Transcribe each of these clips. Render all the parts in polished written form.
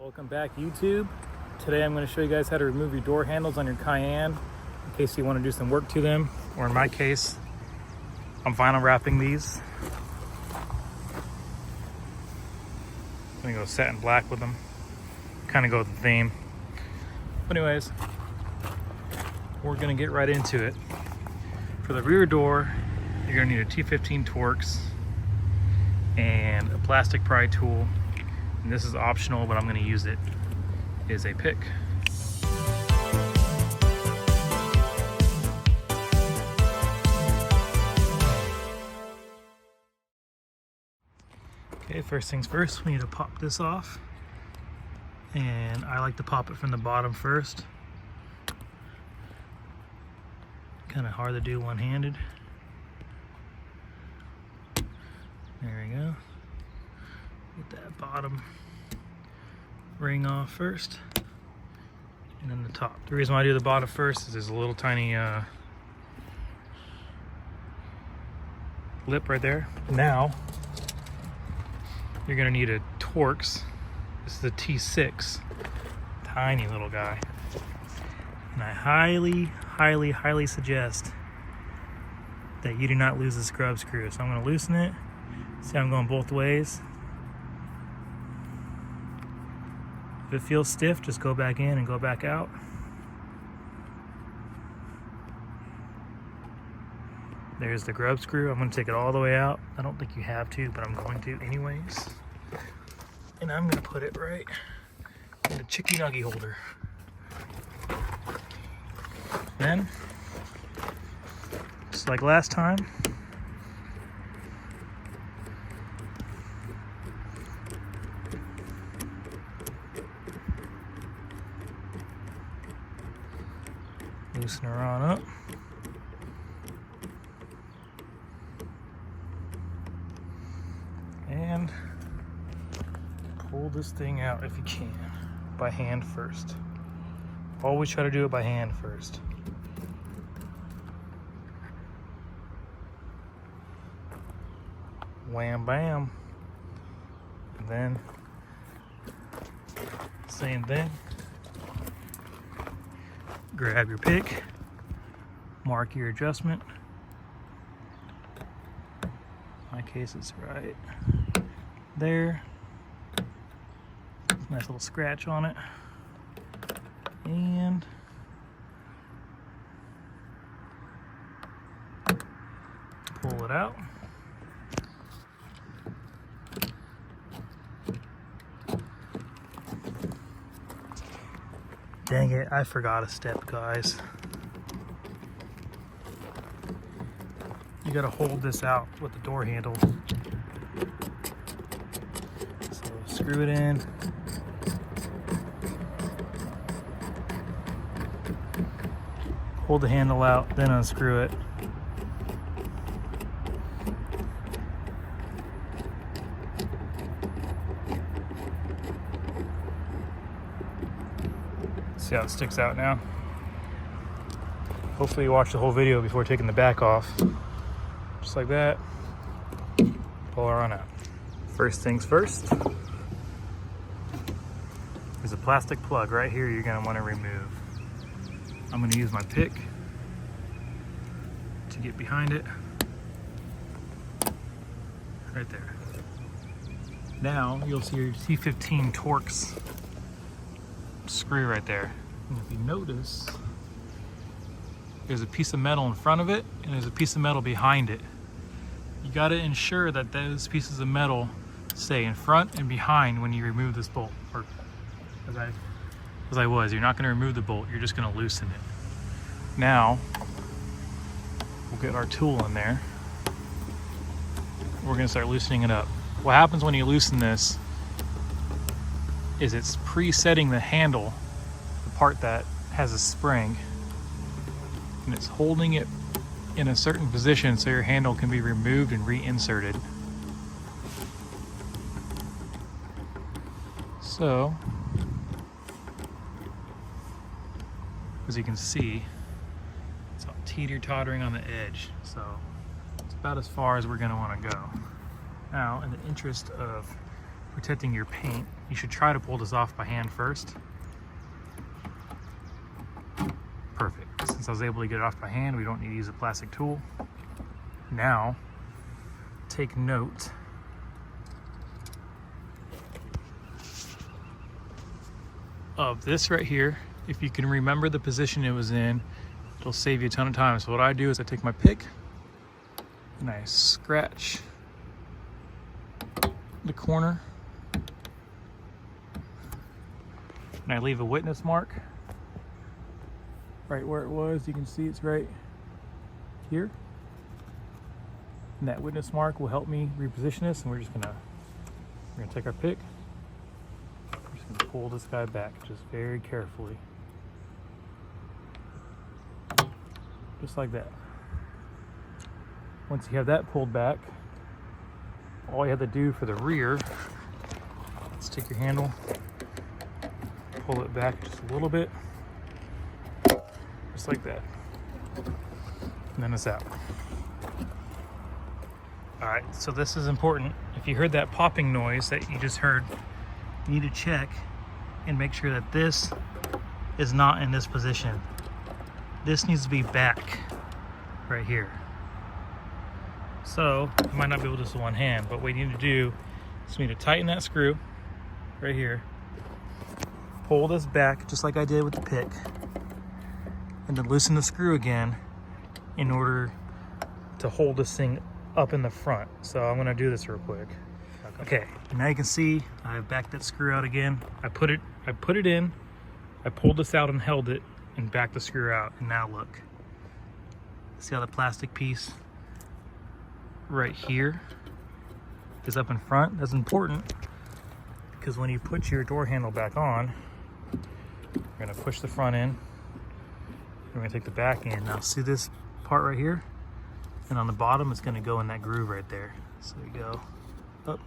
Welcome back, YouTube. Today I'm going to show you guys how to remove your door handles on your Cayenne in case you want to do some work to them, or in my case, I'm vinyl wrapping these. I'm going to go satin black with them, kind of go with the theme. But anyways, we're going to get right into it. For the rear door, you're going to need a T15 Torx and a plastic pry tool. And this is optional, but I'm going to use it, is a pick. Okay, first things first, we need to pop this off. And I like to pop it from the bottom first. Kind of hard to do one-handed. There we go. Get that bottom ring off first, and then the top. The reason why I do the bottom first is there's a little tiny lip right there. Now you're gonna need a Torx. This is a T6, tiny little guy, and I highly suggest that you do not lose the scrub screw. So I'm gonna loosen it. See, I'm going both ways. If it feels stiff, just go back in and go back out. There's the grub screw. I'm going to take it all the way out. I don't think you have to, but I'm going to anyways. And I'm going to put it right in the chicky nugget holder. Then, just like last time, loosen her on up. And pull this thing out if you can, by hand first. Always try to do it by hand first. Wham bam. And then, same thing. Grab your pick, mark your adjustment. In my case, it's right there. Nice little scratch on it. And pull it out. Dang it, I forgot a step, guys. You gotta hold this out with the door handle. So screw it in. Hold the handle out, then unscrew it. See how it sticks out now? Hopefully you watch the whole video before taking the back off. Just like that. Pull her on out. First things first. There's a plastic plug right here you're gonna wanna remove. I'm gonna use my pick to get behind it. Right there. Now you'll see your T15 Torx screw right there. And if you notice, there's a piece of metal in front of it and there's a piece of metal behind it. You got to ensure that those pieces of metal stay in front and behind when you remove this bolt. Or as I was, you're not going to remove the bolt, you're just going to loosen it. Now we'll get our tool in there. We're going to start loosening it up. What happens when you loosen this is it's presetting the handle, the part that has a spring, and it's holding it in a certain position so your handle can be removed and reinserted. So, as you can see, it's all teeter-tottering on the edge, so it's about as far as we're going to want to go. Now, in the interest of protecting your paint, You should try to pull this off by hand first. Perfect. Since I was able to get it off by hand, we don't need to use a plastic tool. Now, take note of this right here. If you can remember the position it was in, it'll save you a ton of time. So what I do is I take my pick and I scratch the corner and I leave a witness mark right where it was. You can see it's right here. And that witness mark will help me reposition this, and we're gonna take our pick. We're just gonna pull this guy back just very carefully. Just like that. Once you have that pulled back, all you have to do for the rear is take your handle, pull it back just a little bit, just like that. And then it's out. All right, so this is important. If you heard that popping noise that you just heard, you need to check and make sure that this is not in this position. This needs to be back right here. So you might not be able to do this with one hand, but what you need to do is you need to tighten that screw right here, pull this back just like I did with the pick, and then loosen the screw again in order to hold this thing up in the front. So I'm gonna do this real quick. Okay, now you can see I've backed that screw out again. I put it in, I pulled this out and held it and backed the screw out, and now look. See how the plastic piece right here is up in front? That's important because when you put your door handle back on, you're gonna push the front in, we're gonna take the back in. Now see this part right here? And on the bottom, it's gonna go in that groove right there. So we go up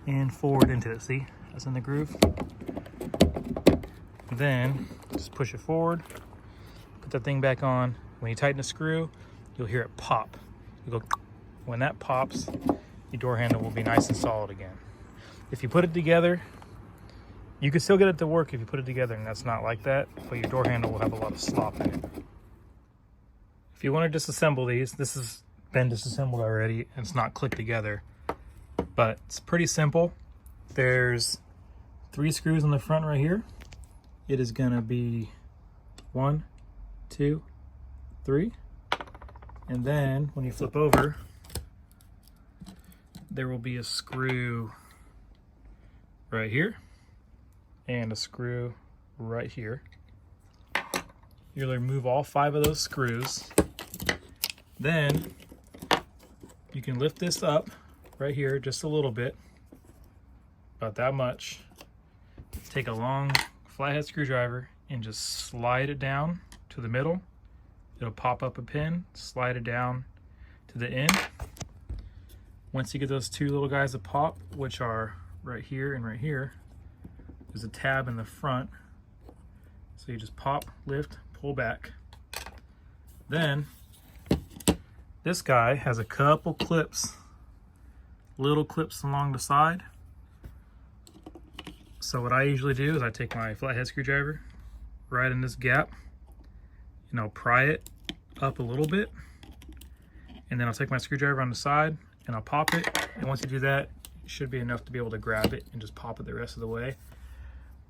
and forward into it. See, that's in the groove. Then just push it forward, put that thing back on. When you tighten the screw, you'll hear it pop. You go, when that pops, your door handle will be nice and solid again. If you put it together, you can still get it to work if you put it together, and that's not like that, but your door handle will have a lot of slop in it. If you want to disassemble these, this has been disassembled already and it's not clicked together, but it's pretty simple. There's 3 screws on the front right here. It is gonna be 1, 2, 3. And then when you flip over, there will be a screw right here and a screw right here. You'll remove all 5 of those screws. Then you can lift this up right here just a little bit, about that much. Take a long flathead screwdriver and just slide it down to the middle. It'll pop up a pin, slide it down to the end. Once you get those 2 little guys to pop, which are right here and right here, there's a tab in the front. So you just pop, lift, pull back. Then this guy has a couple clips, little clips along the side. So what I usually do is I take my flathead screwdriver right in this gap and I'll pry it up a little bit, and then I'll take my screwdriver on the side and I'll pop it, and once you do that, it should be enough to be able to grab it and just pop it the rest of the way.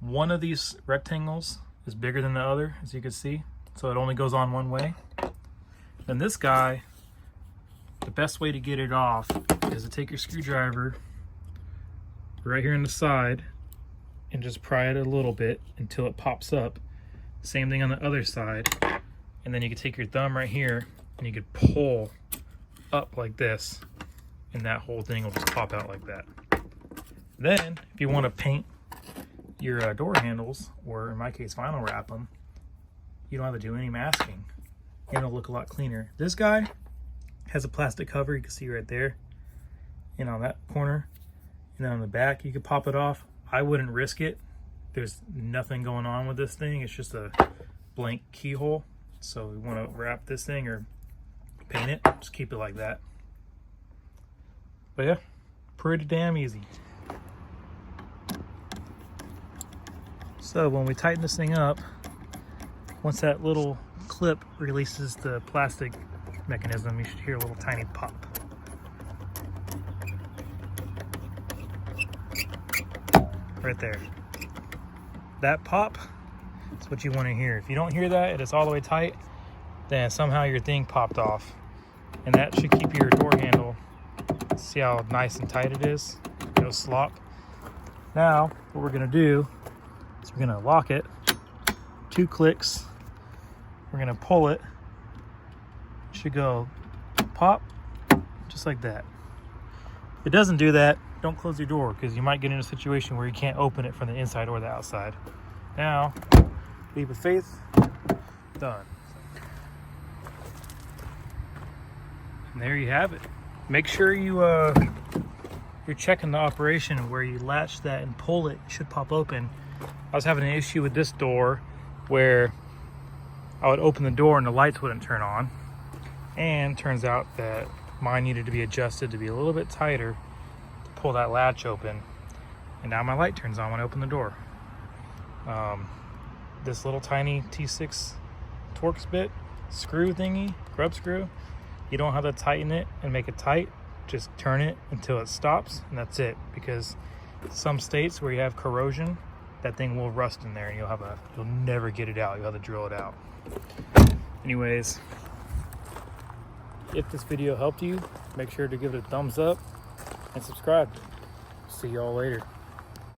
One of these rectangles is bigger than the other, as you can see, so it only goes on one way. Then this guy, the best way to get it off is to take your screwdriver right here on the side and just pry it a little bit until it pops up. Same thing on the other side. And then you can take your thumb right here and you could pull up like this, and that whole thing will just pop out like that. Then if you want to paint your door handles, or in my case vinyl wrap them, you don't have to do any masking and it'll look a lot cleaner. This guy has a plastic cover, you can see right there, and on that corner, and then on the back you could pop it off. I wouldn't risk it. There's nothing going on with this thing, it's just a blank keyhole. So we want to wrap this thing or paint it, just keep it like that. But yeah, pretty damn easy. So when we tighten this thing up, once that little clip releases the plastic mechanism, you should hear a little tiny pop. Right there. That pop is what you want to hear. If you don't hear that, it is all the way tight, then somehow your thing popped off. And that should keep your door handle. See how nice and tight it is? No slop. Now, what we're gonna do is we're gonna lock it, 2 clicks. We're gonna pull it. It should go pop, just like that. If it doesn't do that, don't close your door, because you might get in a situation where you can't open it from the inside or the outside. Now, leap of faith, done. And there you have it. Make sure you're checking the operation where you latch that and pull it. It should pop open. I was having an issue with this door where I would open the door and the lights wouldn't turn on. And turns out that mine needed to be adjusted to be a little bit tighter to pull that latch open. And now my light turns on when I open the door. This little tiny T6 Torx bit screw thingy, grub screw, you don't have to tighten it and make it tight. Just turn it until it stops, and that's it. Because some states where you have corrosion, that thing will rust in there, and you'll never get it out. You'll have to drill it out. Anyways, if this video helped you, make sure to give it a thumbs up and subscribe. See y'all later.